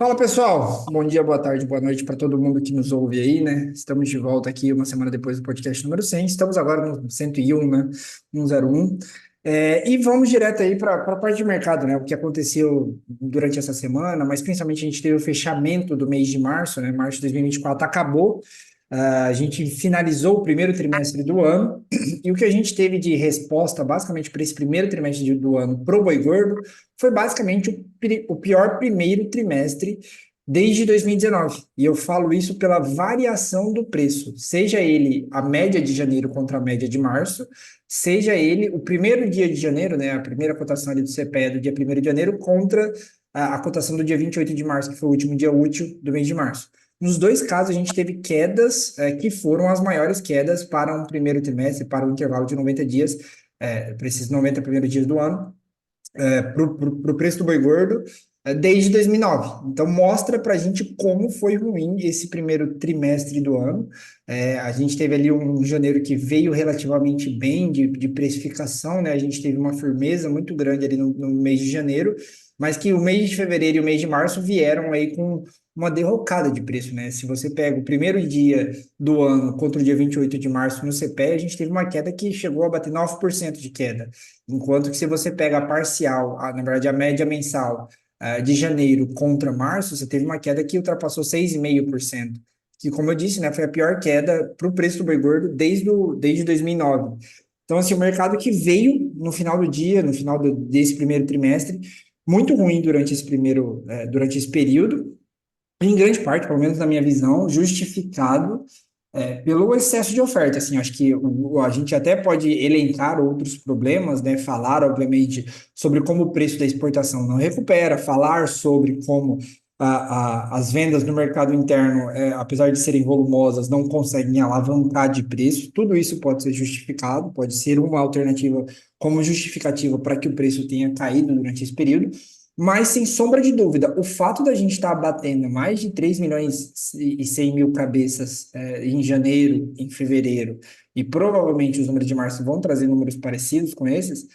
Fala pessoal, bom dia, boa tarde, boa noite para todo mundo que nos ouve aí, né? Estamos de volta aqui uma semana depois do podcast número 100. Estamos agora no 101, né? 101. E vamos direto aí para a parte de mercado, né? O que aconteceu durante essa semana, mas principalmente a gente teve o fechamento do mês de março, né? Março de 2024 acabou. A gente finalizou o primeiro trimestre do ano e o que a gente teve de resposta, basicamente, para esse primeiro trimestre do ano pro boi gordo foi basicamente o pior primeiro trimestre desde 2019. E eu falo isso pela variação do preço, seja ele a média de janeiro contra a média de março, seja ele o primeiro dia de janeiro, né, a primeira cotação ali do CPE do dia 1º de janeiro contra a cotação do dia 28 de março, que foi o último dia útil do mês de março. Nos dois casos, a gente teve quedas que foram as maiores quedas para um primeiro trimestre, para um intervalo de 90 dias, para esses 90 primeiros dias do ano, para o preço do boi gordo, desde 2009. Então, mostra para a gente como foi ruim esse primeiro trimestre do ano. A gente teve ali um janeiro que veio relativamente bem de precificação, né? A gente teve uma firmeza muito grande ali no mês de janeiro, mas que o mês de fevereiro e o mês de março vieram aí com uma derrocada de preço, né? Se você pega o primeiro dia do ano contra o dia 28 de março no CPE, a gente teve uma queda que chegou a bater 9% de queda. Enquanto que se você pega a parcial, na verdade a média mensal de janeiro contra março, você teve uma queda que ultrapassou 6,5%, que como eu disse, né, foi a pior queda para o preço do boi gordo desde 2009. Então, assim, o mercado que veio no final do dia, no final desse primeiro trimestre, muito ruim durante esse período, em grande parte, pelo menos na minha visão, justificado pelo excesso de oferta. Assim, acho que a gente até pode elencar outros problemas, né? Falar, obviamente, sobre como o preço da exportação não recupera, falar sobre como as vendas no mercado interno, apesar de serem volumosas, não conseguem alavancar de preço. Tudo isso pode ser justificado, pode ser uma alternativa como justificativa para que o preço tenha caído durante esse período. Mas, sem sombra de dúvida, o fato da gente estar batendo mais de 3 milhões e 100 mil cabeças em janeiro, em fevereiro, e provavelmente os números de março vão trazer números parecidos com esses,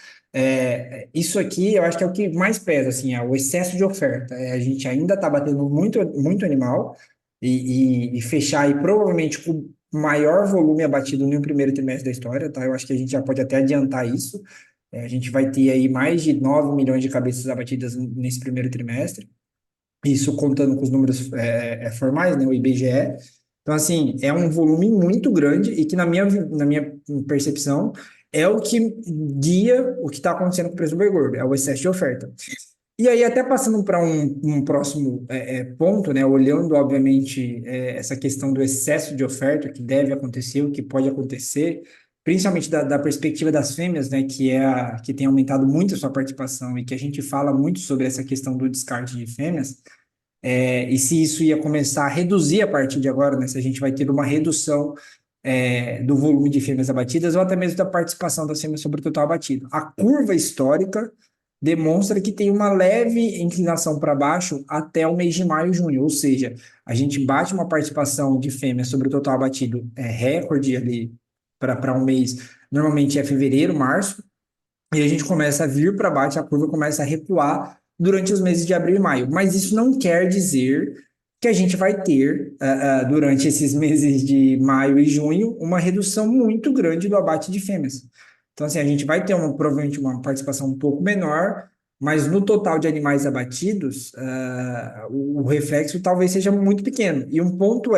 isso aqui eu acho que é o que mais pesa, assim, é o excesso de oferta. A gente ainda está batendo muito, muito animal e fechar aí provavelmente com o maior volume abatido no primeiro trimestre da história, tá? Eu acho que a gente já pode até adiantar isso. A gente vai ter aí mais de 9 milhões de cabeças abatidas nesse primeiro trimestre, isso contando com os números formais, né, o IBGE. Então, assim, é um volume muito grande e que, na minha percepção, é o que guia o que está acontecendo com o preço do boi gordo, é o excesso de oferta. E aí, até passando para um próximo ponto, né, olhando, obviamente, essa questão do excesso de oferta que deve acontecer, o que pode acontecer, principalmente da perspectiva das fêmeas, né, que é a que tem aumentado muito a sua participação e que a gente fala muito sobre essa questão do descarte de fêmeas, e se isso ia começar a reduzir a partir de agora, né, se a gente vai ter uma redução do volume de fêmeas abatidas ou até mesmo da participação das fêmeas sobre o total abatido. A curva histórica demonstra que tem uma leve inclinação para baixo até o mês de maio e junho, ou seja, a gente bate uma participação de fêmeas sobre o total abatido recorde ali para um mês, normalmente é fevereiro, março, e a gente começa a vir para baixo, a curva começa a recuar durante os meses de abril e maio. Mas isso não quer dizer que a gente vai ter, durante esses meses de maio e junho, uma redução muito grande do abate de fêmeas. Então, assim, a gente vai ter provavelmente uma participação um pouco menor, mas no total de animais abatidos, o reflexo talvez seja muito pequeno. E um ponto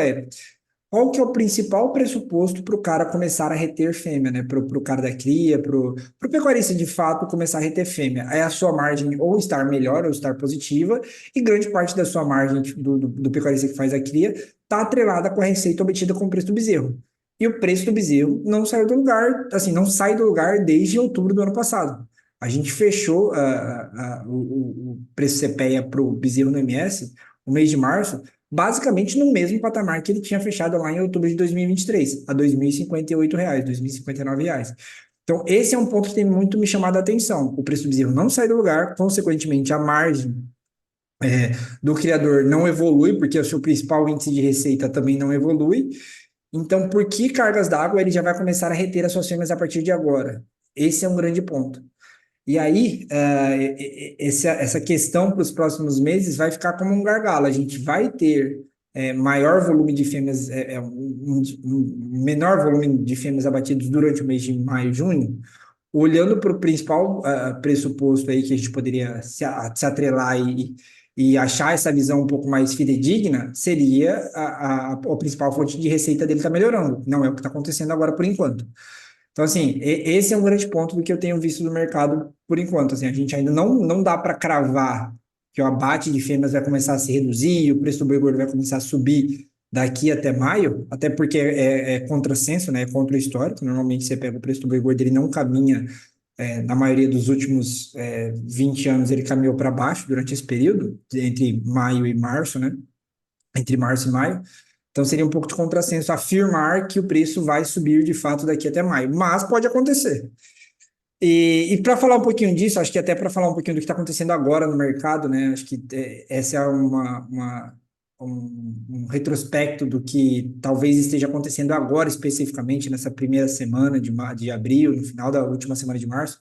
qual que é o principal pressuposto para o cara começar a reter fêmea, né? Para o cara da cria, para o pecuarista de fato começar a reter fêmea. É a sua margem ou estar melhor ou estar positiva, e grande parte da sua margem do pecuarista que faz a cria está atrelada com a receita obtida com o preço do bezerro. E o preço do bezerro não saiu do lugar, assim, não sai do lugar desde outubro do ano passado. A gente fechou o preço CPEA para o bezerro no MS, o mês de março, basicamente no mesmo patamar que ele tinha fechado lá em outubro de 2023, a R$ 2.058, R$ 2.059. Então, esse é um ponto que tem muito me chamado a atenção. O preço do bezerro não sai do lugar, consequentemente, a margem do criador não evolui, porque o seu principal índice de receita também não evolui. Então, por que cargas d'água ele já vai começar a reter as suas fêmeas a partir de agora? Esse é um grande ponto. E aí, essa questão para os próximos meses vai ficar como um gargalo. A gente vai ter maior volume de fêmeas, um menor volume de fêmeas abatidas durante o mês de maio e junho, olhando para o principal pressuposto aí que a gente poderia se atrelar e achar essa visão um pouco mais fidedigna, seria a principal fonte de receita dele está melhorando. Não é o que está acontecendo agora por enquanto. Então, assim, esse é um grande ponto do que eu tenho visto no mercado por enquanto. Assim, a gente ainda não dá para cravar que o abate de fêmeas vai começar a se reduzir, o preço do boi gordo vai começar a subir daqui até maio, até porque é contrassenso, né? É contra o histórico. Normalmente você pega o preço do boi gordo, ele não caminha, na maioria dos últimos 20 anos, ele caminhou para baixo durante esse período, entre maio e março, né? Entre março e maio. Então seria um pouco de contrassenso afirmar que o preço vai subir de fato daqui até maio, mas pode acontecer. E para falar um pouquinho disso, acho que até para falar um pouquinho do que está acontecendo agora no mercado, né? Acho que essa é um retrospecto do que talvez esteja acontecendo agora, especificamente nessa primeira semana de abril, no final da última semana de março.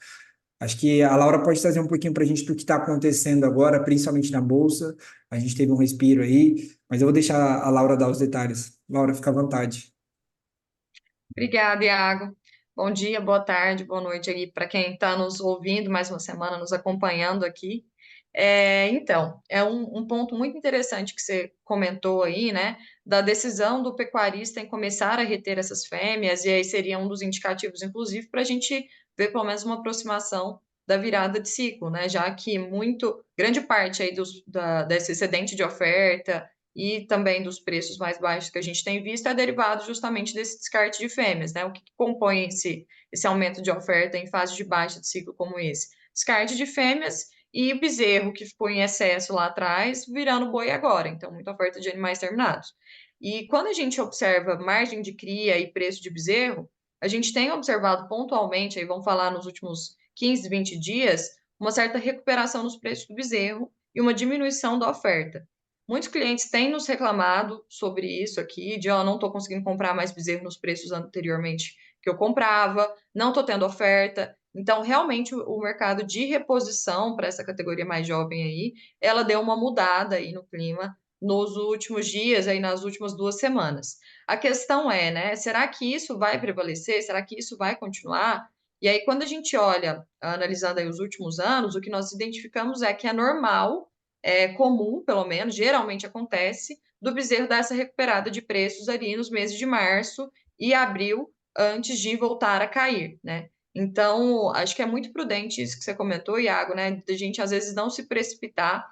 Acho que a Laura pode trazer um pouquinho para a gente do que está acontecendo agora, principalmente na Bolsa. A gente teve um respiro aí, mas eu vou deixar a Laura dar os detalhes. Laura, fica à vontade. Obrigada, Iago. Bom dia, boa tarde, boa noite aí para quem está nos ouvindo mais uma semana, nos acompanhando aqui. Então, é um ponto muito interessante que você comentou aí, né, da decisão do pecuarista em começar a reter essas fêmeas, e aí seria um dos indicativos, inclusive, para a gente ver pelo menos uma aproximação da virada de ciclo, né, já que grande parte aí desse excedente de oferta e também dos preços mais baixos que a gente tem visto é derivado justamente desse descarte de fêmeas, né? O que compõe esse aumento de oferta em fase de baixa de ciclo como esse? Descarte de fêmeas e o bezerro que ficou em excesso lá atrás, virando boi agora. Então, muita oferta de animais terminados. E quando a gente observa margem de cria e preço de bezerro, a gente tem observado pontualmente, aí vamos falar nos últimos 15, 20 dias, uma certa recuperação nos preços do bezerro e uma diminuição da oferta. Muitos clientes têm nos reclamado sobre isso aqui, de não estou conseguindo comprar mais bezerro nos preços anteriormente que eu comprava, não estou tendo oferta. Então, realmente, o mercado de reposição para essa categoria mais jovem aí, ela deu uma mudada aí no clima nos últimos dias, aí nas últimas 2 semanas. A questão é, né, será que isso vai prevalecer? Será que isso vai continuar? E aí, quando a gente olha, analisando aí os últimos anos, o que nós identificamos é que é normal, comum, pelo menos, geralmente acontece, do bezerro dar essa recuperada de preços ali nos meses de março e abril, antes de voltar a cair, né? Então, acho que é muito prudente isso que você comentou, Iago, né? De a gente às vezes não se precipitar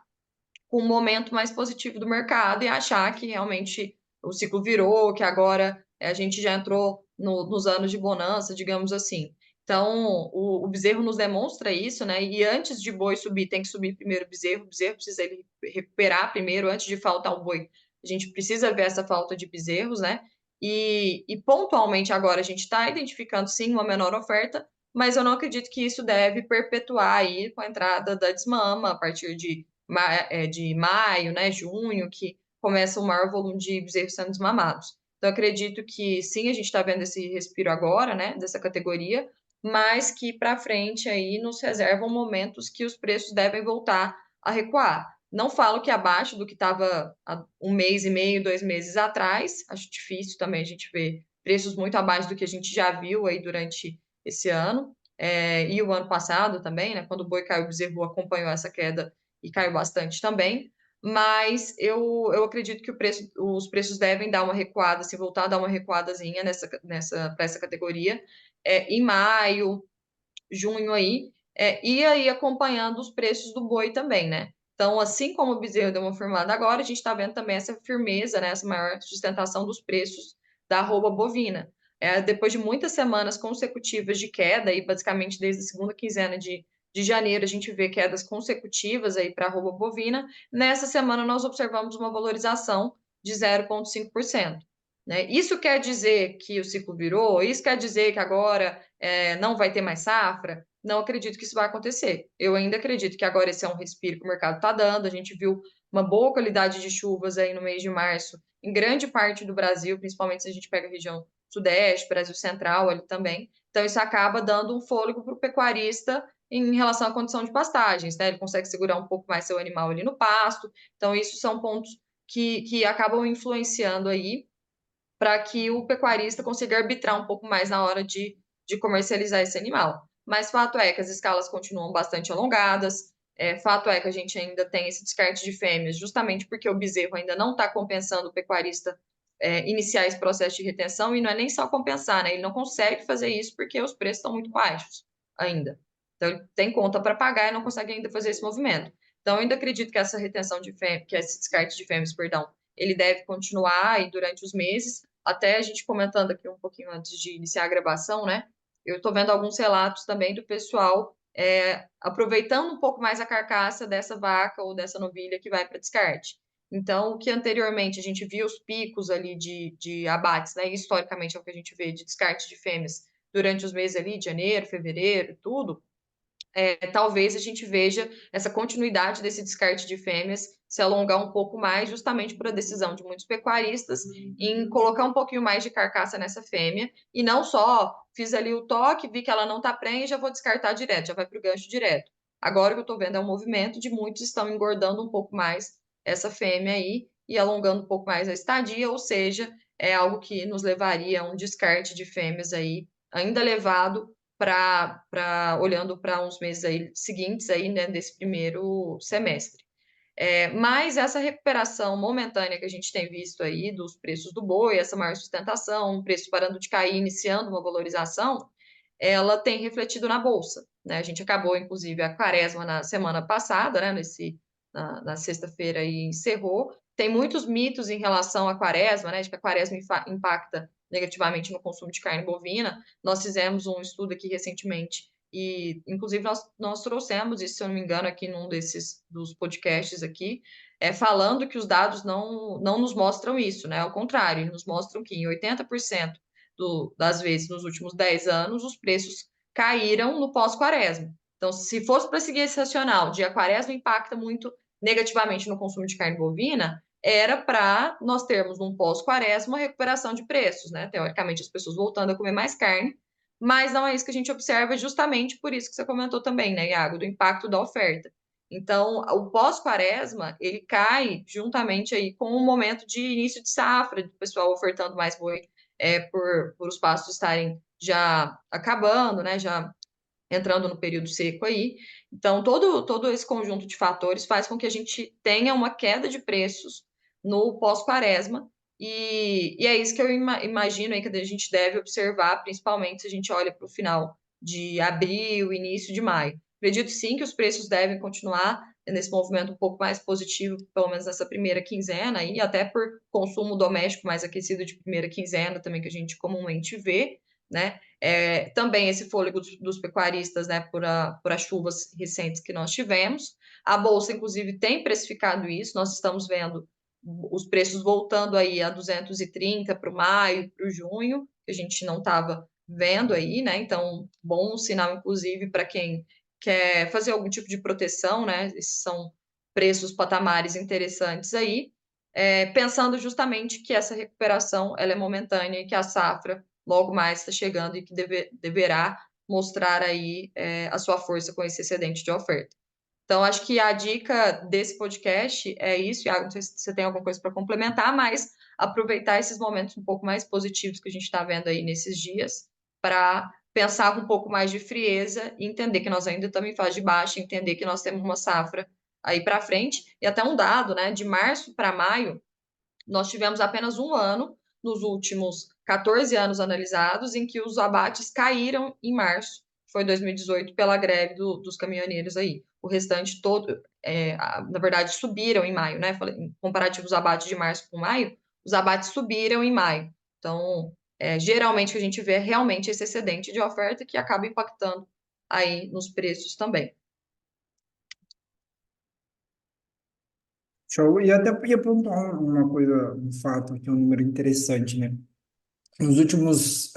com um momento mais positivo do mercado e achar que realmente o ciclo virou, que agora a gente já entrou nos anos de bonança, digamos assim. Então, o bezerro nos demonstra isso, né? E antes de boi subir, tem que subir primeiro o bezerro precisa ele recuperar primeiro, antes de faltar o boi. A gente precisa ver essa falta de bezerros, né? E pontualmente agora a gente está identificando sim uma menor oferta, mas eu não acredito que isso deve perpetuar aí com a entrada da desmama a partir de maio, né, junho, que começa o maior volume de bezerros sendo desmamados. Então, acredito que sim, a gente está vendo esse respiro agora, né, dessa categoria, mas que para frente aí nos reservam momentos que os preços devem voltar a recuar. Não falo que abaixo do que estava há um mês e meio, 2 meses atrás, acho difícil também a gente ver preços muito abaixo do que a gente já viu aí durante esse ano, e o ano passado também, né, quando o boi caiu, o bezerro acompanhou essa queda e caiu bastante também, mas eu acredito que os preços devem dar uma recuada, se voltar a dar uma recuadazinha para essa categoria, em maio, junho aí, e aí acompanhando os preços do boi também, né? Então, assim como o bezerro deu uma firmada agora, a gente está vendo também essa firmeza, né, essa maior sustentação dos preços da arroba bovina. Depois de muitas semanas consecutivas de queda, e basicamente desde a segunda quinzena de janeiro, a gente vê quedas consecutivas aí para a arroba bovina. Nessa semana, nós observamos uma valorização de 0,5%. Né? Isso quer dizer que o ciclo virou? Isso quer dizer que agora não vai ter mais safra? Não acredito que isso vai acontecer. Eu ainda acredito que agora esse é um respiro que o mercado está dando. A gente viu uma boa qualidade de chuvas aí no mês de março, em grande parte do Brasil, principalmente se a gente pega a região Sudeste, Brasil Central ali também. Então, isso acaba dando um fôlego para o pecuarista em relação à condição de pastagens, né? Ele consegue segurar um pouco mais seu animal ali no pasto. Então, isso são pontos que acabam influenciando aí para que o pecuarista consiga arbitrar um pouco mais na hora de comercializar esse animal. Mas fato é que as escalas continuam bastante alongadas, fato é que a gente ainda tem esse descarte de fêmeas, justamente porque o bezerro ainda não está compensando o pecuarista iniciar esse processo de retenção, e não é nem só compensar, né? Ele não consegue fazer isso porque os preços estão muito baixos ainda. Então, ele tem conta para pagar e não consegue ainda fazer esse movimento. Então, eu ainda acredito que essa retenção de fêmeas, que esse descarte de fêmeas, perdão, ele deve continuar aí durante os meses, até a gente comentando aqui um pouquinho antes de iniciar a gravação, né? Eu estou vendo alguns relatos também do pessoal aproveitando um pouco mais a carcaça dessa vaca ou dessa novilha que vai para descarte. Então, o que anteriormente a gente via os picos ali de abates, né? Historicamente é o que a gente vê de descarte de fêmeas durante os meses ali de janeiro, fevereiro, tudo. Talvez a gente veja essa continuidade desse descarte de fêmeas se alongar um pouco mais, justamente por a decisão de muitos pecuaristas em colocar um pouquinho mais de carcaça nessa fêmea, e não só fiz ali o toque, vi que ela não está prenha, já vou descartar direto, já vai para o gancho direto. Agora o que eu estou vendo é um movimento de muitos estão engordando um pouco mais essa fêmea aí e alongando um pouco mais a estadia, ou seja, é algo que nos levaria a um descarte de fêmeas aí ainda levado olhando para uns meses aí, seguintes aí, né, desse primeiro semestre. Mas essa recuperação momentânea que a gente tem visto aí dos preços do boi, essa maior sustentação, o preço parando de cair, iniciando uma valorização, ela tem refletido na bolsa, né? A gente acabou, inclusive, a quaresma na semana passada, né? Na sexta-feira aí encerrou. Tem muitos mitos em relação à quaresma, né? De que a quaresma impacta negativamente no consumo de carne bovina. Nós fizemos um estudo aqui recentemente e, inclusive, nós trouxemos isso, se eu não me engano, aqui num dos podcasts aqui, falando que os dados não nos mostram isso, né? Ao contrário, nos mostram que em 80% das vezes nos últimos 10 anos, os preços caíram no pós-quaresma. Então, se fosse para seguir esse racional de a quaresma impacta muito negativamente no consumo de carne bovina, era para nós termos num pós-quaresma uma recuperação de preços, né? Teoricamente, as pessoas voltando a comer mais carne, mas não é isso que a gente observa, justamente por isso que você comentou também, né, Iago, do impacto da oferta. Então, o pós-quaresma, ele cai juntamente aí com o momento de início de safra, do pessoal ofertando mais boi por os pastos estarem já acabando, né, já entrando no período seco aí. Então, todo esse conjunto de fatores faz com que a gente tenha uma queda de preços no pós-quaresma, e é isso que eu imagino aí que a gente deve observar, principalmente se a gente olha para o final de abril, início de maio. Acredito sim que os preços devem continuar nesse movimento um pouco mais positivo, pelo menos nessa primeira quinzena, e até por consumo doméstico mais aquecido de primeira quinzena também, que a gente comumente vê, né? Também esse fôlego dos pecuaristas, né, por as chuvas recentes que nós tivemos. A Bolsa, inclusive, tem precificado isso, nós estamos vendo os preços voltando aí a 230 para o maio, para o junho, que a gente não estava vendo aí, né? Então, bom sinal, inclusive, para quem quer fazer algum tipo de proteção, né? Esses são preços patamares interessantes aí, pensando justamente que essa recuperação ela é momentânea e que a safra logo mais está chegando e que deverá mostrar aí a sua força com esse excedente de oferta. Então, acho que a dica desse podcast é isso, Iago, não sei se você tem alguma coisa para complementar, mas aproveitar esses momentos um pouco mais positivos que a gente está vendo aí nesses dias para pensar com um pouco mais de frieza e entender que nós ainda estamos em fase de baixa, entender que nós temos uma safra aí para frente, e até um dado, né, de março para maio, nós tivemos apenas um ano nos últimos 14 anos analisados em que os abates caíram em março, foi 2018, pela greve dos caminhoneiros aí. O restante todo, na verdade, subiram em maio, né? Comparativo os abates de março com maio, os abates subiram em maio. Então, geralmente o que a gente vê é realmente esse excedente de oferta que acaba impactando aí nos preços também. Show. E até ia pontuar uma coisa, um fato, que é um número interessante, né? Nos últimos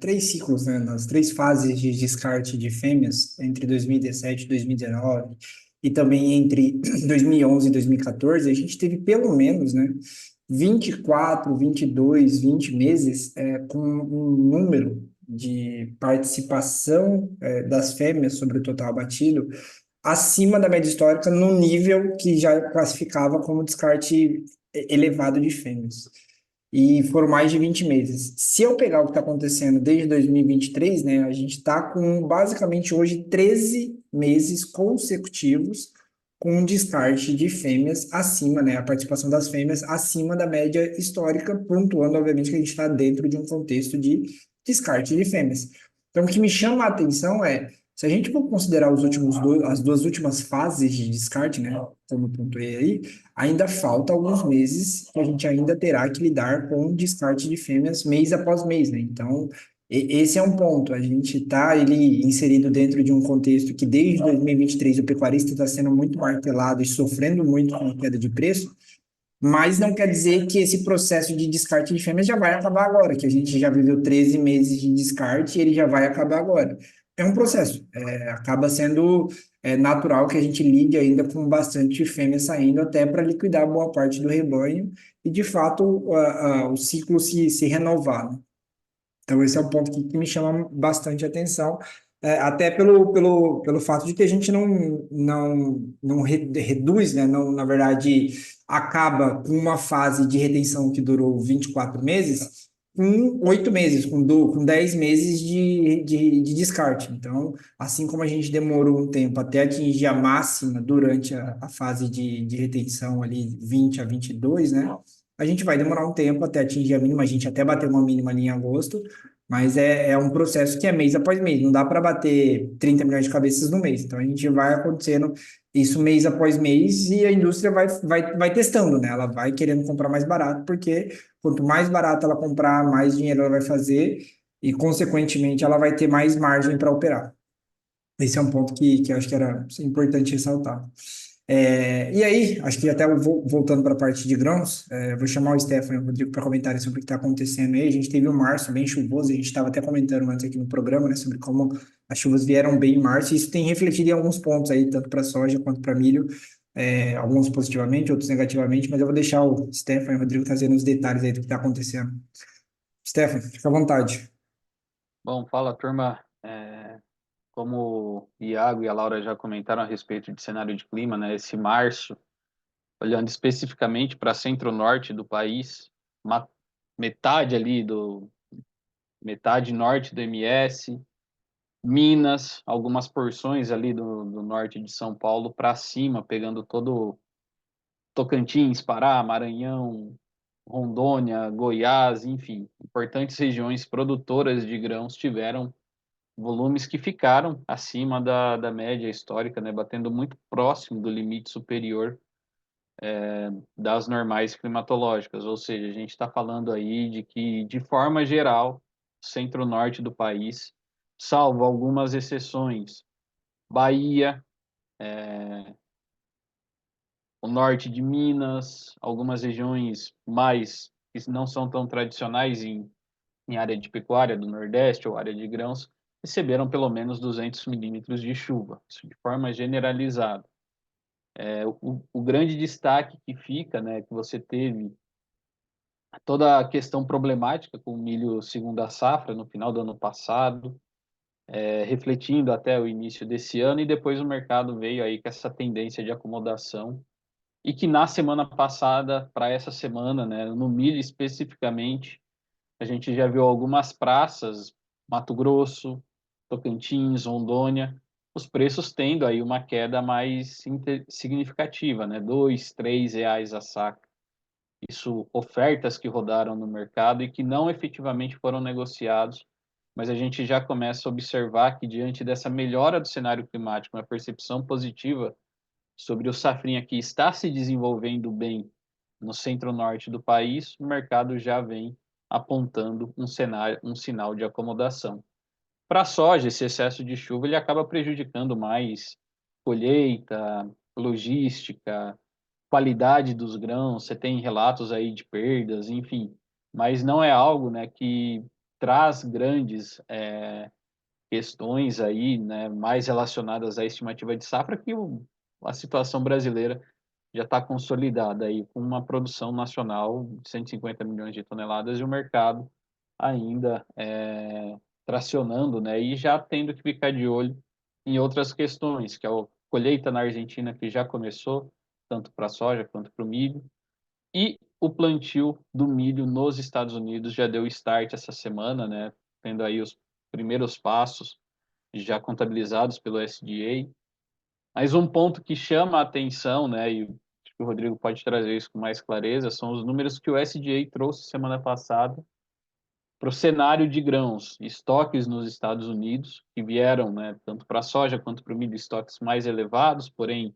3 ciclos, né, nas 3 fases de descarte de fêmeas, entre 2017 e 2019, e também entre 2011 e 2014, a gente teve pelo menos, né, 24, 22, 20 meses com um número de participação das fêmeas sobre o total abatido acima da média histórica no nível que já classificava como descarte elevado de fêmeas. E foram mais de 20 meses. Se eu pegar o que está acontecendo desde 2023, né, a gente está com basicamente hoje 13 meses consecutivos com um descarte de fêmeas acima, né, a participação das fêmeas acima da média histórica, pontuando, obviamente, que a gente está dentro de um contexto de descarte de fêmeas. Então, o que me chama a atenção é, se a gente for considerar as duas últimas fases de descarte, né, como eu pontuei aí, ainda falta alguns meses que a gente ainda terá que lidar com o descarte de fêmeas mês após mês, né? Então, esse é um ponto. A gente está ele inserido dentro de um contexto que desde 2023 o pecuarista está sendo muito martelado e sofrendo muito com a queda de preço, mas não quer dizer que esse processo de descarte de fêmeas já vai acabar agora, que a gente já viveu 13 meses de descarte e ele já vai acabar agora. É um processo, acaba sendo natural que a gente lide ainda com bastante fêmeas saindo até para liquidar boa parte do rebanho e, de fato, o ciclo se renovar, né? Então, esse é um ponto que me chama bastante atenção, até pelo fato de que a gente não reduz, né? Não, na verdade, acaba com uma fase de retenção que durou 24 meses, com 8 meses, com 10 meses de descarte. Então, assim como a gente demorou um tempo até atingir a máxima durante a fase de retenção ali, 20 a 22, né? A gente vai demorar um tempo até atingir a mínima, a gente até bater uma mínima ali em agosto, mas é um processo que é mês após mês, não dá para bater 30 milhões de cabeças no mês. Então a gente vai acontecendo isso mês após mês e a indústria vai testando, né? Ela vai querendo comprar mais barato, porque quanto mais barato ela comprar, mais dinheiro ela vai fazer e, consequentemente, ela vai ter mais margem para operar. Esse é um ponto que eu acho que era importante ressaltar. E aí, acho que até voltando para a parte de grãos, vou chamar o Stefano e o Rodrigo para comentarem sobre o que está acontecendo aí. A gente teve um março bem chuvoso, a gente estava até comentando antes aqui no programa, né, sobre como as chuvas vieram bem em março, e isso tem refletido em alguns pontos aí, tanto para soja quanto para milho, alguns positivamente, outros negativamente, mas eu vou deixar o Stefano e o Rodrigo trazendo os detalhes aí do que está acontecendo. Stefano, fica à vontade. Bom, fala, turma. Como o Iago e a Laura já comentaram a respeito de cenário de clima, né? Esse março, olhando especificamente para centro-norte do país, uma metade ali metade norte do MS, Minas, algumas porções ali do norte de São Paulo para cima, pegando todo Tocantins, Pará, Maranhão, Rondônia, Goiás, enfim, importantes regiões produtoras de grãos tiveram volumes que ficaram acima da média histórica, né, batendo muito próximo do limite superior das normais climatológicas, ou seja, a gente está falando aí de que, de forma geral, centro-norte do país, salvo algumas exceções, Bahia, o norte de Minas, algumas regiões mais que não são tão tradicionais em área de pecuária do Nordeste ou área de grãos, receberam pelo menos 200 milímetros de chuva, isso de forma generalizada. O grande destaque que fica, né, que você teve toda a questão problemática com o milho segunda safra no final do ano passado, refletindo até o início desse ano, e depois o mercado veio aí com essa tendência de acomodação, e que na semana passada, para essa semana, né, no milho especificamente, a gente já viu algumas praças, Mato Grosso, Tocantins, Rondônia, os preços tendo aí uma queda mais significativa, né? R$ 2, R$ 3 a saca. Isso, ofertas que rodaram no mercado e que não efetivamente foram negociados, mas a gente já começa a observar que, diante dessa melhora do cenário climático, uma percepção positiva sobre o safrinha que está se desenvolvendo bem no centro-norte do país, o mercado já vem apontando um sinal de acomodação. Para a soja, esse excesso de chuva ele acaba prejudicando mais colheita, logística, qualidade dos grãos. Você tem relatos aí de perdas, enfim, mas não é algo, né, que traz grandes questões aí, né, mais relacionadas à estimativa de safra, que a situação brasileira já está consolidada aí com uma produção nacional de 150 milhões de toneladas e o mercado ainda tracionando, né, e já tendo que ficar de olho em outras questões, que é a colheita na Argentina, que já começou, tanto para a soja quanto para o milho, e o plantio do milho nos Estados Unidos já deu start essa semana, né, tendo aí os primeiros passos já contabilizados pelo USDA. Mas um ponto que chama a atenção, né, e acho que o Rodrigo pode trazer isso com mais clareza, são os números que o USDA trouxe semana passada para o cenário de grãos, estoques nos Estados Unidos, que vieram, né, tanto para a soja quanto para o milho, estoques mais elevados, porém,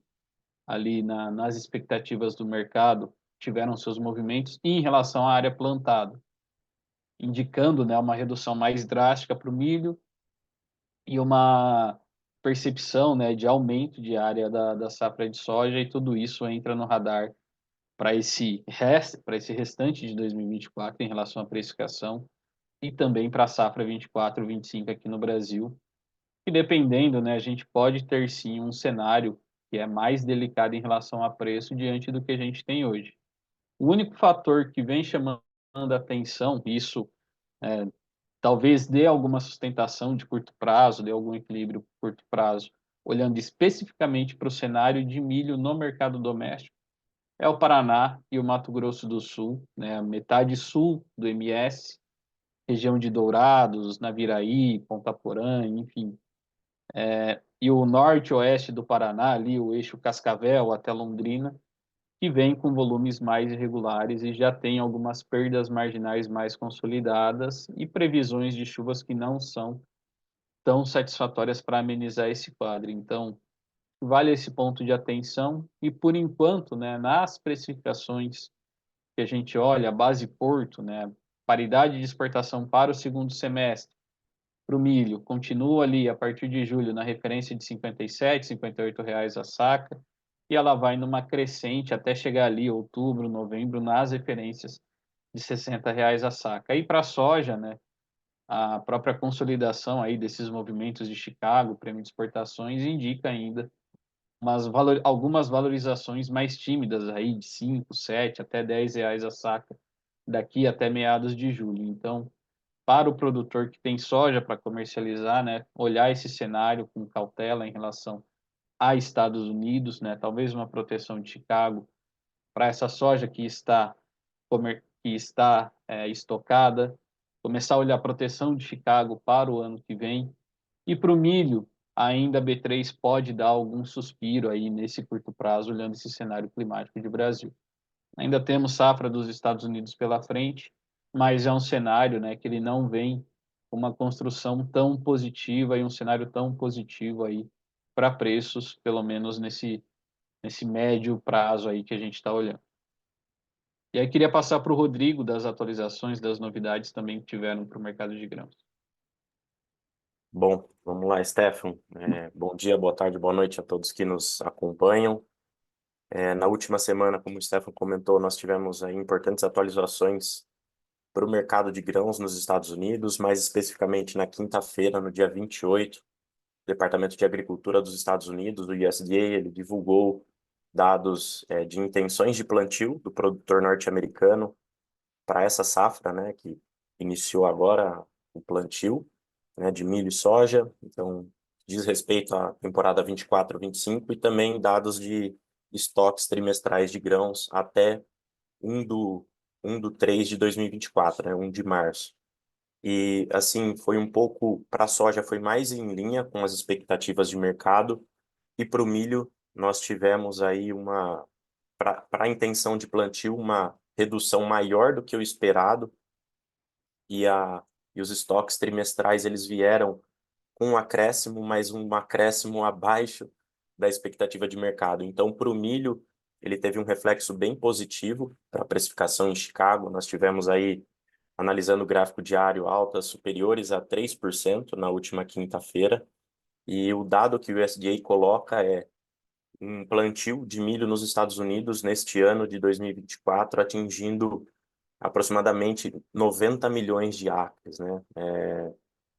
ali nas expectativas do mercado, tiveram seus movimentos em relação à área plantada, indicando, né, uma redução mais drástica para o milho e uma percepção, né, de aumento de área da safra de soja, e tudo isso entra no radar para esse restante de 2024 em relação à precificação e também para a safra 24/25 aqui no Brasil. E dependendo, né, a gente pode ter sim um cenário que é mais delicado em relação a preço diante do que a gente tem hoje. O único fator que vem chamando a atenção, isso talvez dê alguma sustentação de curto prazo, dê algum equilíbrio curto prazo, olhando especificamente para o cenário de milho no mercado doméstico, é o Paraná e o Mato Grosso do Sul, né, a metade sul do MS, região de Dourados, Naviraí, Ponta Porã, enfim. E o norte e oeste do Paraná, ali o eixo Cascavel até Londrina, que vem com volumes mais irregulares e já tem algumas perdas marginais mais consolidadas e previsões de chuvas que não são tão satisfatórias para amenizar esse quadro. Então, vale esse ponto de atenção e, por enquanto, né, nas precificações que a gente olha, a base Porto, né, paridade de exportação para o segundo semestre, para o milho, continua ali a partir de julho na referência de R$ 57, R$ 58 reais a saca, e ela vai numa crescente até chegar ali outubro, novembro, nas referências de R$ 60 reais a saca. Aí para a soja, né, a própria consolidação aí desses movimentos de Chicago, prêmio de exportações, indica ainda algumas valorizações mais tímidas aí de 5, 7 até 10 reais a saca daqui até meados de julho. Então, para o produtor que tem soja para comercializar, né, olhar esse cenário com cautela em relação a Estados Unidos, né, talvez uma proteção de Chicago para essa soja que está estocada, começar a olhar a proteção de Chicago para o ano que vem. E para o milho, ainda a B3 pode dar algum suspiro aí nesse curto prazo, olhando esse cenário climático de Brasil. Ainda temos safra dos Estados Unidos pela frente, mas é um cenário, né, que ele não vem com uma construção tão positiva e um cenário tão positivo aí para preços, pelo menos nesse médio prazo aí que a gente está olhando. E aí queria passar para o Rodrigo das atualizações, das novidades também que tiveram para o mercado de grãos. Bom, vamos lá, Stefan. Bom dia, boa tarde, boa noite a todos que nos acompanham. Na última semana, como o Stefan comentou, nós tivemos aí importantes atualizações para o mercado de grãos nos Estados Unidos, mais especificamente na quinta-feira, no dia 28, o Departamento de Agricultura dos Estados Unidos, o USDA, ele divulgou dados de intenções de plantio do produtor norte-americano para essa safra, né, que iniciou agora o plantio, né, de milho e soja. Então, diz respeito à temporada 24/25 e também dados de estoques trimestrais de grãos até 1/3 de 2024, né, 1 de março. E, assim, foi um pouco, para a soja, foi mais em linha com as expectativas de mercado, e para o milho, nós tivemos aí para a intenção de plantio, uma redução maior do que o esperado, e os estoques trimestrais eles vieram com um acréscimo, mas um acréscimo abaixo da expectativa de mercado. Então, para o milho, ele teve um reflexo bem positivo para a precificação em Chicago. Nós tivemos aí, analisando o gráfico diário, altas superiores a 3% na última quinta-feira. E o dado que o USDA coloca é um plantio de milho nos Estados Unidos neste ano de 2024, atingindo aproximadamente 90 milhões de acres, né?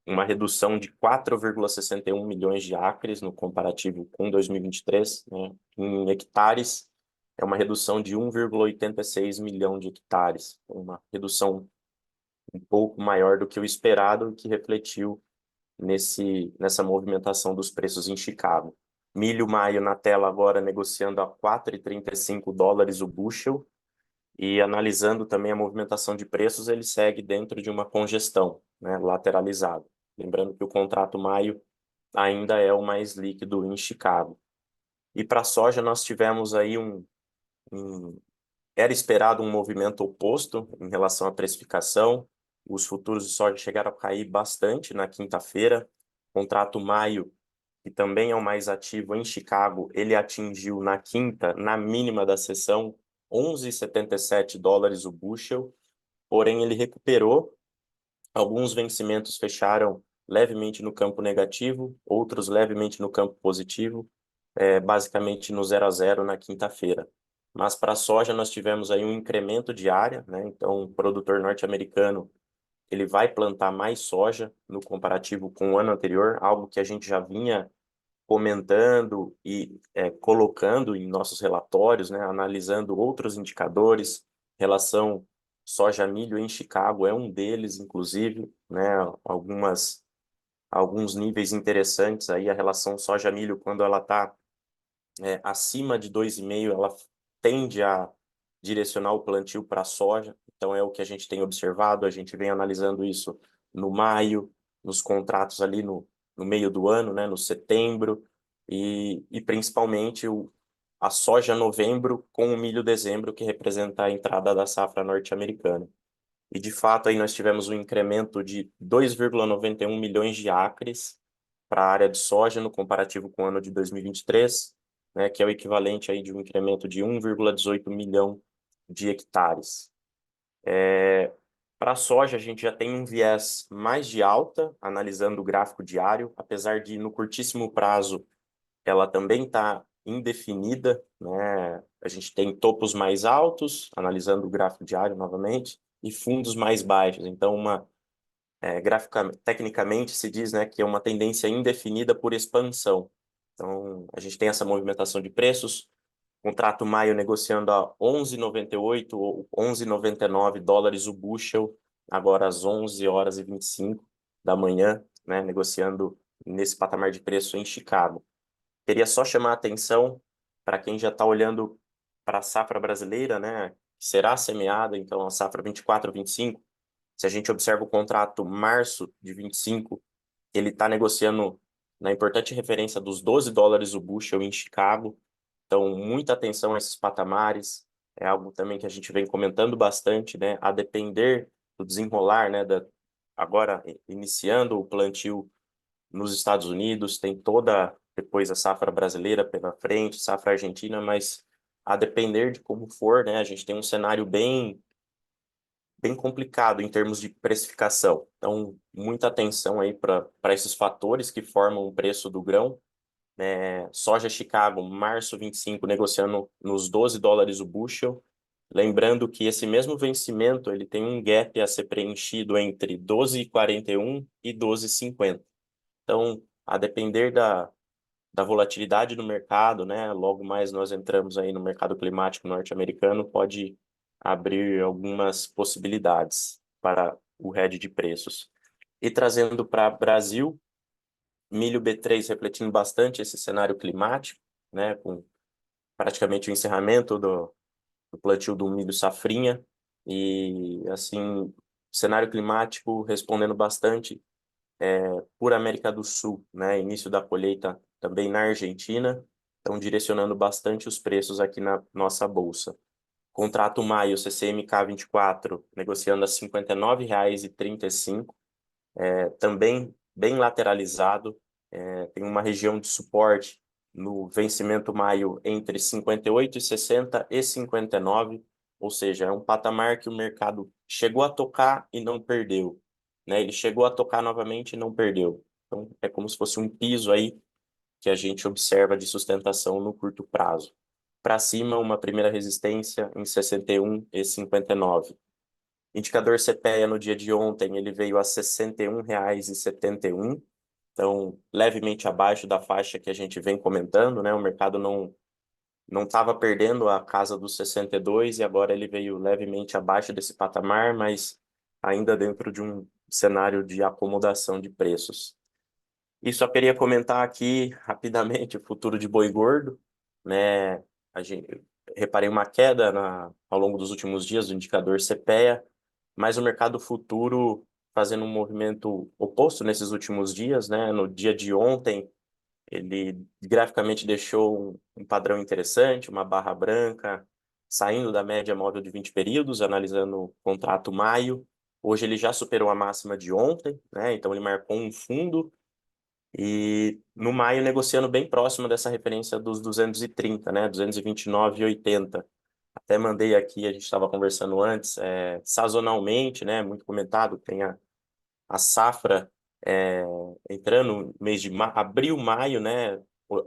Uma redução de 4,61 milhões de acres no comparativo com 2023, né? Em hectares, é uma redução de 1,86 milhão de hectares, uma redução um pouco maior do que o esperado, que refletiu nessa movimentação dos preços em Chicago. Milho maio na tela agora negociando a 4,35 dólares o bushel, e analisando também a movimentação de preços, ele segue dentro de uma congestão, né, lateralizado. Lembrando que o contrato maio ainda é o mais líquido em Chicago. E para a soja nós tivemos aí era esperado um movimento oposto em relação à precificação. Os futuros de soja chegaram a cair bastante na quinta-feira. Contrato maio, que também é o mais ativo em Chicago, ele atingiu na quinta, na mínima da sessão, 11,77 dólares o bushel, porém ele recuperou. Alguns vencimentos fecharam levemente no campo negativo, outros levemente no campo positivo, basicamente no 0 a 0 na quinta-feira. Mas para a soja nós tivemos aí um incremento de área, né? Então o produtor norte-americano ele vai plantar mais soja no comparativo com o ano anterior, algo que a gente já vinha comentando e colocando em nossos relatórios, né, analisando outros indicadores. Relação soja-milho em Chicago é um deles, inclusive, né, alguns níveis interessantes aí. A relação soja-milho, quando ela está acima de 2,5, ela tende a direcionar o plantio para a soja. Então é o que a gente tem observado, a gente vem analisando isso no maio, nos contratos ali no meio do ano, né, no setembro, e principalmente a soja novembro com o milho dezembro, que representa a entrada da safra norte-americana. E de fato aí nós tivemos um incremento de 2,91 milhões de acres para a área de soja no comparativo com o ano de 2023, né, que é o equivalente aí de um incremento de 1,18 milhão de hectares. Para a soja, a gente já tem um viés mais de alta, analisando o gráfico diário, apesar de no curtíssimo prazo ela também está indefinida, né? A gente tem topos mais altos, analisando o gráfico diário novamente, e fundos mais baixos. Então, tecnicamente se diz, né, que é uma tendência indefinida por expansão. Então, a gente tem essa movimentação de preços. Contrato maio negociando a 11,98 ou 11,99 dólares o bushel, agora às 11 horas e 25 da manhã, né, negociando nesse patamar de preço em Chicago. Queria só chamar a atenção para quem já está olhando para a safra brasileira, né, que será semeada, então a safra 24-25. Se a gente observa o contrato março de 25, ele está negociando na importante referência dos 12 dólares o bushel em Chicago. Então, muita atenção a esses patamares. É algo também que a gente vem comentando bastante, né? A depender do desenrolar, né? Agora, iniciando o plantio nos Estados Unidos, tem toda depois a safra brasileira pela frente, safra argentina, mas a depender de como for, né? A gente tem um cenário bem complicado em termos de precificação. Então, muita atenção aí para esses fatores que formam o preço do grão. Soja Chicago, março 25, negociando nos 12 dólares o bushel. Lembrando que esse mesmo vencimento ele tem um gap a ser preenchido entre 12,41 e 12,50. Então, a depender da volatilidade do mercado, né? Logo mais nós entramos aí no mercado climático norte-americano, pode abrir algumas possibilidades para o hedge de preços. E trazendo para Brasil, milho B3 refletindo bastante esse cenário climático, né? Com praticamente o encerramento do plantio do milho safrinha e assim cenário climático respondendo bastante por América do Sul, né? Início da colheita também na Argentina, estão direcionando bastante os preços aqui na nossa bolsa. Contrato maio, CCMK 24, negociando a R$ 59,35, também bem lateralizado, tem uma região de suporte no vencimento maio entre 58,60 e 59, ou seja, é um patamar que o mercado chegou a tocar e não perdeu, né? Ele chegou a tocar novamente e não perdeu. Então, é como se fosse um piso aí que a gente observa de sustentação no curto prazo. Para cima, uma primeira resistência em 61 e 59. Indicador CPEA no dia de ontem, ele veio a R$ 61,71, então levemente abaixo da faixa que a gente vem comentando, né? O mercado não estava perdendo a casa dos 62 e agora ele veio levemente abaixo desse patamar, mas ainda dentro de um cenário de acomodação de preços. E só queria comentar aqui rapidamente o futuro de boi gordo, né? Reparei uma queda ao longo dos últimos dias do indicador CPEA, mas o mercado futuro fazendo um movimento oposto nesses últimos dias, né? No dia de ontem, ele graficamente deixou um padrão interessante, uma barra branca, saindo da média móvel de 20 períodos, analisando o contrato maio. Hoje ele já superou a máxima de ontem, né? Então ele marcou um fundo e no maio negociando bem próximo dessa referência dos 230, né? 229,80. Até mandei aqui, a gente estava conversando antes, sazonalmente, né? Muito comentado, tem a safra entrando no mês de abril, maio, né?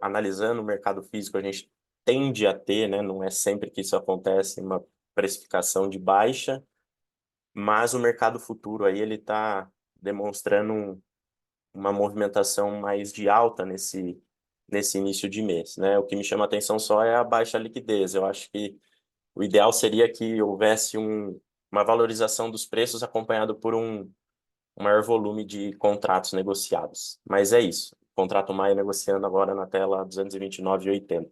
Analisando o mercado físico, a gente tende a ter, né? Não é sempre que isso acontece, uma precificação de baixa, mas o mercado futuro aí ele está demonstrando uma movimentação mais de alta nesse início de mês, né? O que me chama a atenção só é a baixa liquidez. Eu acho que o ideal seria que houvesse uma valorização dos preços acompanhado por um maior volume de contratos negociados. Mas é isso. Contrato Maio negociando agora na tela 229,80.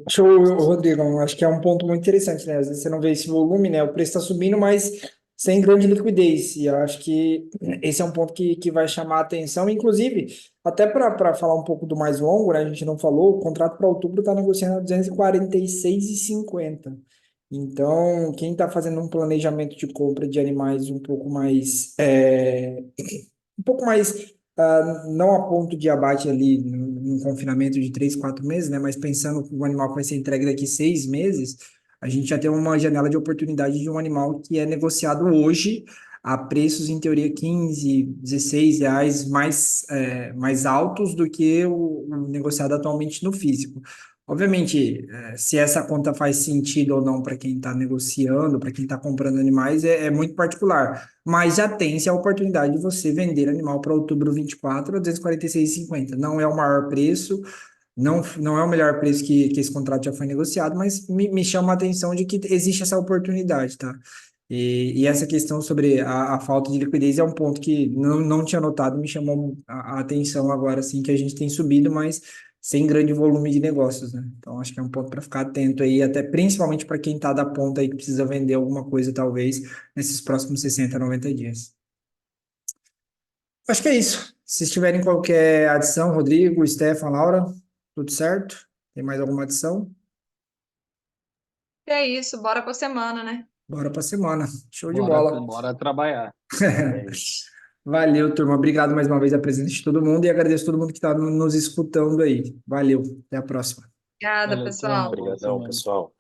Show, Rodrigo. Acho que é um ponto muito interessante, né? Às vezes você não vê esse volume, né? O preço está subindo, mas sem grande liquidez. E eu acho que esse é um ponto que vai chamar a atenção. Inclusive, até para falar um pouco do mais longo, né? A gente não falou, o contrato para outubro está negociando a 246,50. Então, quem está fazendo um planejamento de compra de animais um pouco mais, não a ponto de abate ali num confinamento de 3, 4 meses, né? Mas pensando que o animal vai ser entregue daqui 6 meses, a gente já tem uma janela de oportunidade de um animal que é negociado hoje a preços, em teoria, 15, R$ 16 mais altos do que o negociado atualmente no físico. Obviamente, se essa conta faz sentido ou não para quem está negociando, para quem está comprando animais, é muito particular. Mas já tem-se a oportunidade de você vender animal para outubro 24 a 246,50. Não é o maior preço, não é o melhor preço que esse contrato já foi negociado, mas me chama a atenção de que existe essa oportunidade, tá? E essa questão sobre a falta de liquidez é um ponto que não tinha notado, me chamou a atenção agora, assim, que a gente tem subido, mas sem grande volume de negócios, né? Então, acho que é um ponto para ficar atento aí, até principalmente para quem está da ponta aí que precisa vender alguma coisa, talvez, nesses próximos 60, 90 dias. Acho que é isso. Se tiverem qualquer adição, Rodrigo, Stefan, Laura, tudo certo? Tem mais alguma adição? E é isso, bora pra semana, né? Bora para semana. Show de Bora, bola. bora trabalhar. É isso. Valeu, turma. Obrigado mais uma vez a presença de todo mundo e agradeço todo mundo que está nos escutando aí. Valeu. Até a próxima. Obrigada, Valeu, turma. pessoal. Boa Obrigadão, semana. pessoal.